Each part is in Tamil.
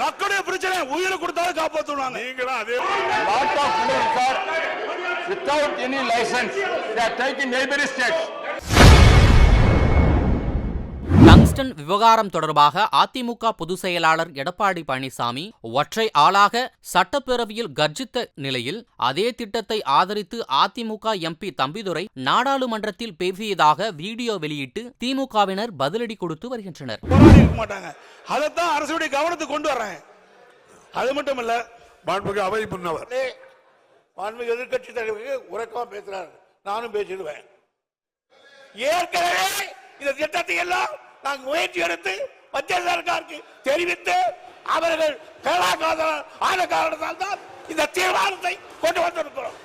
மக்களுடைய பிரச்சனை உயிரை கொடுத்தாலும் காப்பாற்றுவாங்க. நீங்களும் அதே lot of students are without any license. They are taking neighboring states. Tungsten விவகாரம் தொடர்பாக அதிமுக பொதுச் செயலாளர் எடப்பாடி பழனிசாமி ஒற்றை ஆளாக சட்டப்பேரவையில் கர்ஜித்த நிலையில் அதே திட்டத்தை ஆதரித்து அதிமுக எம்பி தம்பிதுரை நாடாளுமன்றத்தில் பேசியதாக வீடியோ வெளியிட்டு திமுகவினர் பதிலடி கொடுத்து வருகின்றனர். அதைத்தான் அரசுடைய கவனத்துக்கு கொண்டு வர்றாங்க. அது மட்டும் இல்ல, மாண்புமிகு அவை முன்னவர் மாண்புமிகு எதிர்க்கட்சி தலைவருக்கு உறக்கமா பேசுறாரு. நானும் பேசிடுவேன். ஏற்கனவே இந்த திட்டத்தை எல்லாம் நாங்கள் முயற்சி எடுத்து மத்திய சர்க்காருக்கு தெரிவித்து அவர்கள் ஆன காரணத்தால் தான் இந்த தீர்மானத்தை கொண்டு வந்திருக்கிறோம்.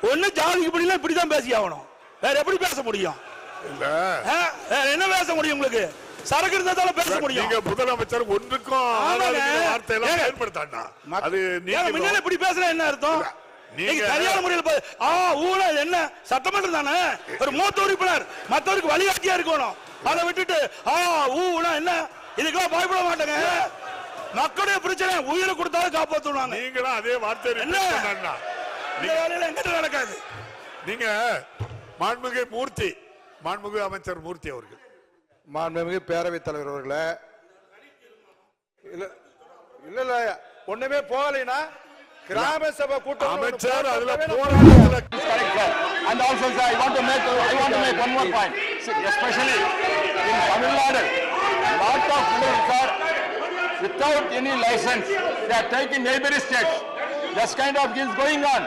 ஒண்ணு ஜாதிக்கு படியல இப்படிதான் பேசி ஆகணும். வேற எப்படி பேச முடியும்? என்ன பேச முடியும்? உங்களுக்கு சரக்கு இருந்தாலும் பேச முடியும். நீங்க முதலமைச்சர் ஒன்றுக்கும் வார்த்தை எல்லாம் ஏற்படுத்தாண்டா. அது நீங்க முன்னால இப்படி பேசுற என்ன அர்த்தம்? நீங்க சரியான முறையில் ஊழல் என்ன சட்டமன்றம் தானே, ஒரு மூத்த உறுப்பினர் மற்றவருக்கு வழிகாட்டியா இருக்கணும். அதை விட்டுட்டு ஊழல் என்ன, இதுக்கெல்லாம் பயப்பட மாட்டாங்க. மக்களுடைய பிரச்சனை உயிரை கொடுத்தாலும் காப்பாற்றுவாங்க. நீங்களும் அதே வார்த்தை என்ன எங்கிட்ட நடக்காது. நீங்க மாண்புமிகு மூர்த்தி, மாண்புமிகு அமைச்சர் மூர்த்தி அவர்கள், மாண்புமிகு பேரவைத் தலைவர் அவர்களே, இல்ல இல்ல ஒண்ணுமே போகலைன்னா கிராம சபை கூட்டம் அமைச்சர் அதுல போராடுறது. And also I want to make one more point, especially in Tamil Nadu, lot of students are without any license. They are taking neighboring states. This kind of is going on.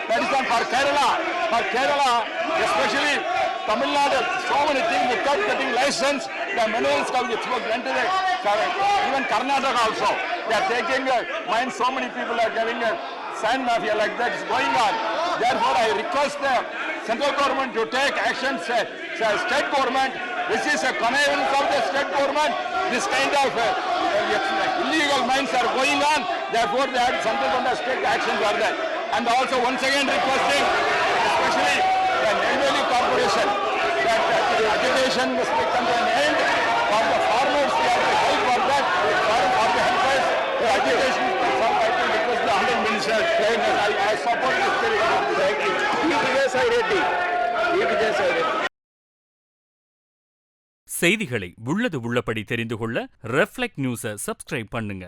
That is for Kerala. For Kerala, especially Tamil Nadu, so many things without getting license. The minerals come with granted. Even Karnataka also, they are taking mine. So many people are getting sand mafia like that is going on. Therefore, I request the central government to take action. State government, this is a connivance of the state government. This kind of illegal mines are going on. Therefore, the central government take action for that. And also, once again, requesting, especially the Neyveli Corporation, that the agitation must be come to an end. For the farmers, we have to help for that. For the helpers, the agitation is for, I think, request the Honorable Minister. I support this bill. செய்திகளை உள்ளது உள்ளபடி தெரிந்து கொள்ள ரெஃப்ளெக்ட் நியூஸை சப்ஸ்கிரைப் பண்ணுங்க.